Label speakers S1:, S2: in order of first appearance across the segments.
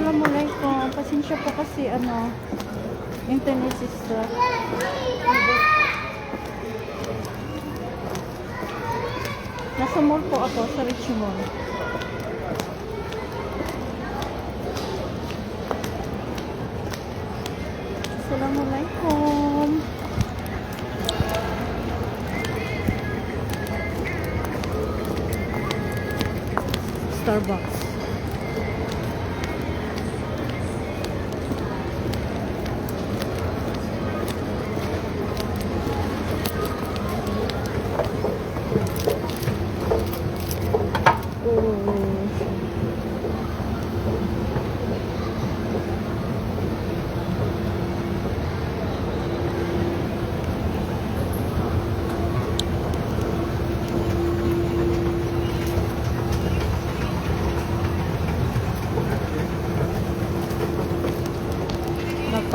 S1: Assalamualaikum. Pasensya po kasi internet sister. Nasa mall po ako sa Richmond. Assalamualaikum. Starbucks.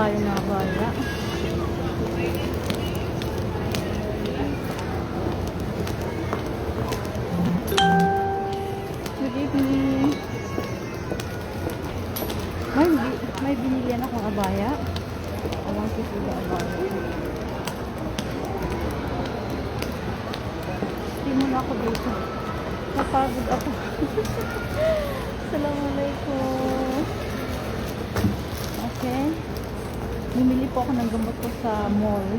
S1: Tayo na bala. Good evening. May binilihan akong abaya. Alam ko sila abaya. Hindi muna ako dito. Napagod ako. Assalamualaikum. Okay. Bumili po ako ng gamot ko sa mall.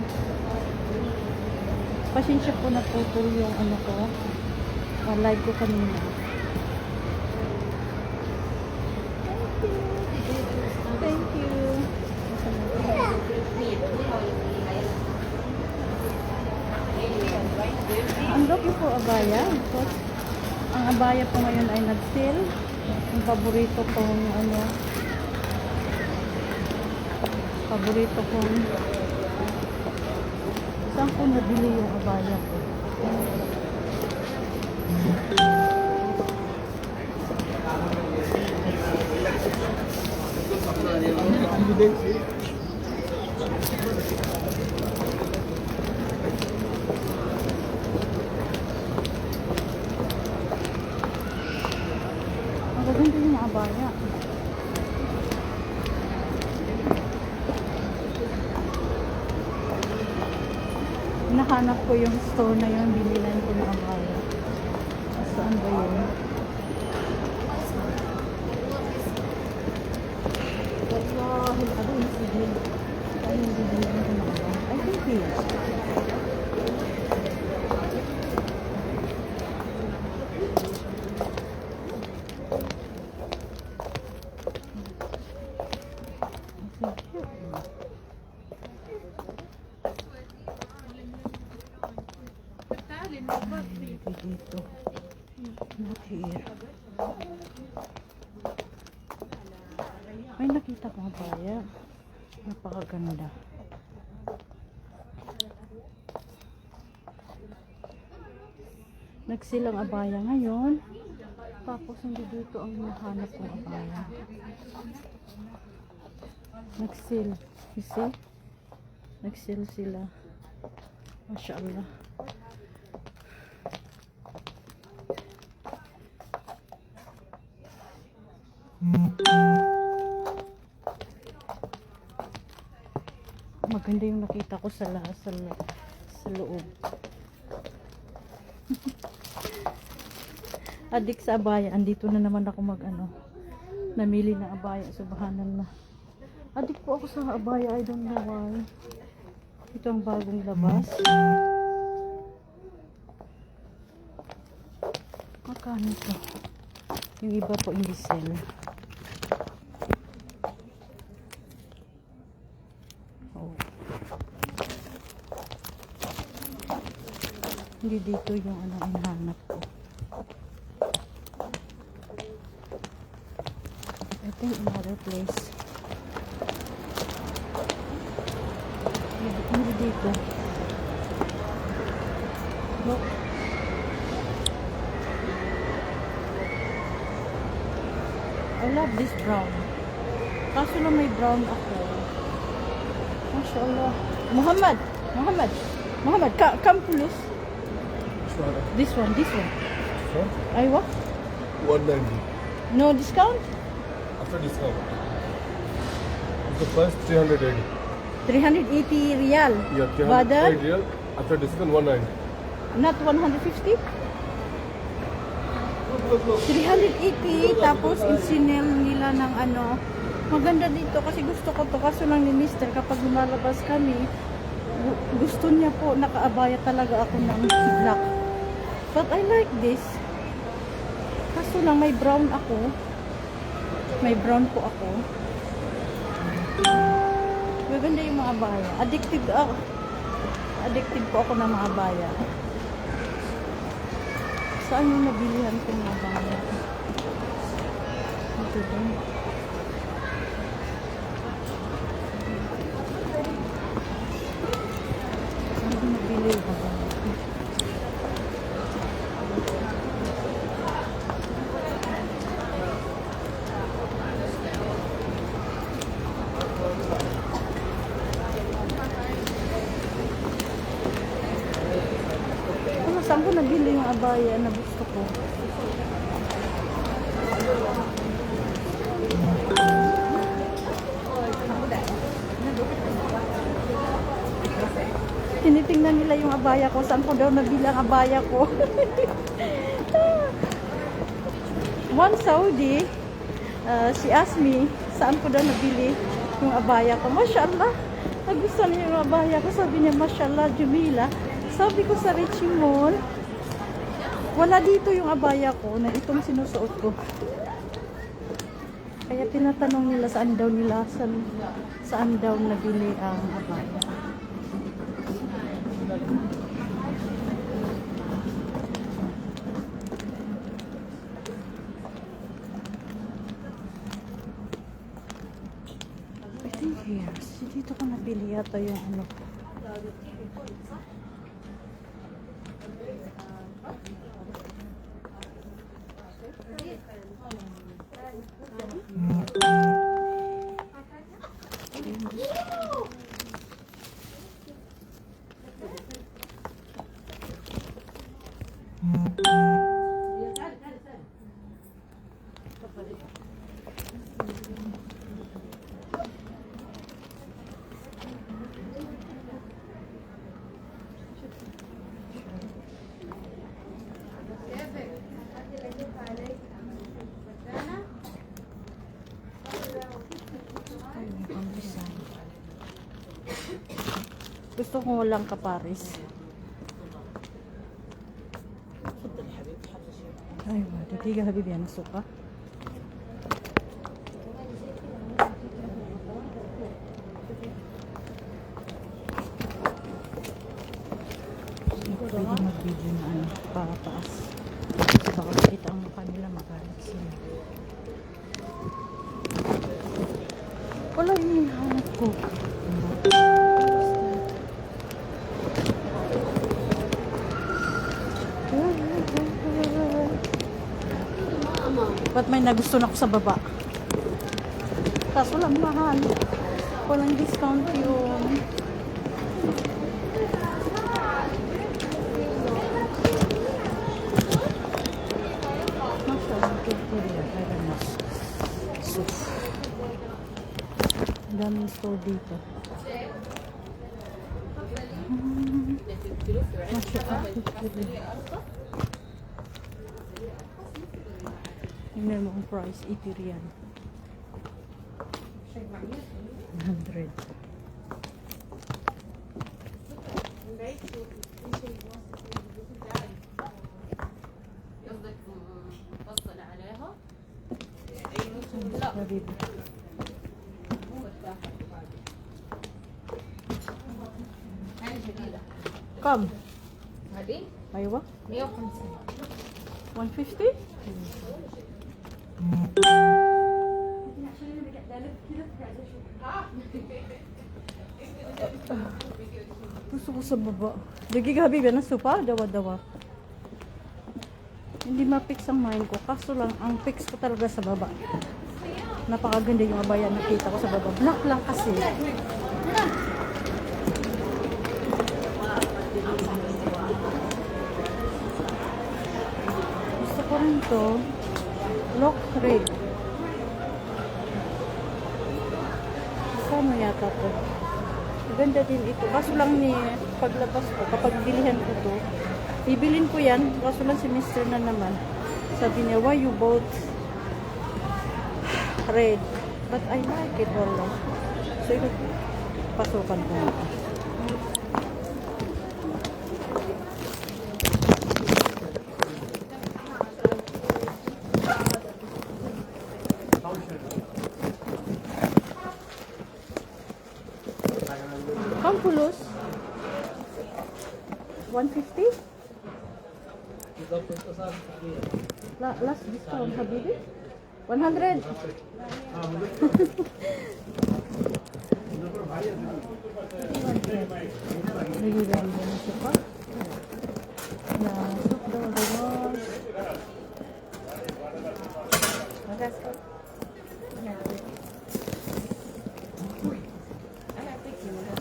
S1: Pasensya po naputol yung live ko kanina. Thank you. Ang laki po abaya. Ang abaya po ngayon ay nag-sale. Ang paborito kong paborito kong saan ko nabili yung abaya ko. Ang gaganda yung abaya. Nahanap ko yung store na yun, binilan ko ng abaya. Saan ba yun? Wallahi, ano yung sige? Ano yung binilan ko ng abaya? I think here. Dito. Not here. Ay, nakita ko ang abaya. Napakaganda. Nagsilang abaya ngayon. Tapos hindi dito ang hinahanap kong abaya. Nagsil. You see? Nagsil sila. Mashallah. Maganda yung nakita ko sa loob. Adik sa abaya. Andito na naman ako namili ng abaya. Subhanallah. Adik po ako sa abaya. I don't know why. Ito ang bagong labas. Magkano ito? Yung iba po hindi sell. Hindi dito yung hinahanap ko. I think another place. Hindi dito. Look. I love this brown. Kaso lang may brown ako. Mashallah. Muhammad, come please. This one.
S2: Huh?
S1: Aywa.
S2: 190.
S1: No discount?
S2: after discount. The first 380.
S1: 380 real.
S2: Yeah,
S1: Badal?
S2: 380 real. After discount 190.
S1: Not 150? 380, tapos insinel nila ng ano. Maganda dito kasi gusto ko to. Kaso lang ni Mister, kapag lumalabas kami, gusto niya po, nakaabaya talaga ako ng black. But I like this. Kaso lang may brown ako. May brown po ako. Maganda yung mga abaya. Addicted ako. Addicted po ako ng mga abaya. Saan yung nabilihan ko ng abaya? Ito din. Saan yung nabili yung abaya? Saan ko nabili yung abaya na gusto ko? Tinitingnan nila yung abaya ko. Saan ko daw nabili ang abaya ko? One Saudi, she asked me, saan ko daw nabili yung abaya ko? Mashallah. Nagustuhan niya yung abaya ko. Sabi niya, Mashallah, Jamila. Sabi ko sa Richie Mall, wala dito yung abaya ko na itong sinusuot ko. Kaya tinatanong nila saan daw nabili ang abaya. I think here, dito ko nabili yata yung ano ko. Gusto ko walang kaparis. Ay, dito habibi yan suka. Pwede mag-video na ano, pataas. Baka makita ang mukha nila, magalit sila. Wala yung hinahanap ko. Ba't may nagustuhan ako sa baba? Kaso lang mahal. Walang discount yun. Masyadong tutorial. I don't know. So, daming store dito. Masyadong tutorial. Tingnan mo ang price, 80 riyan. 100. حبيبي كم؟
S3: هذه
S1: ايوه
S3: 150
S1: 150. Gusto ko sa baba. Lagi ka habibi na supa, dawa-dawa. Hindi ma-fix ang mind ko. Kaso lang, ang fix ko talaga sa baba. Napakaganda yung abaya nakita ko sa baba. Black lang kasi. Gusto ko rin to. Lock red. ano yata to. Maganda din ito. Kaso lang ni paglabas ko, kapag bilihan ko to, bibilin ko yan. Kaso lang si Mr. na naman. Sabi niya, why you bought red? But I like it all. So, ito, pasukan ko na. Pampulos? 150? Last discount, Habibi? 100? Nagiging din na siya pa. Na soup daw, gano'n. Magas ko.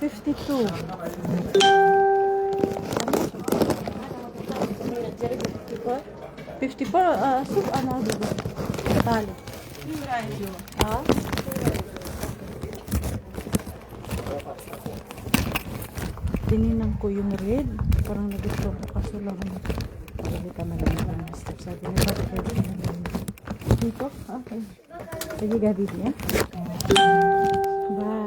S1: 52. 54, soup ano dito? Tali. Ah? Tininan ko yung red. Parang nagustuhan ko kaso lang. Hindi ka malaman ang step. Sabi niya, bakit pwede na lang. Dito? Okay. Sige, gabi niya. Bye.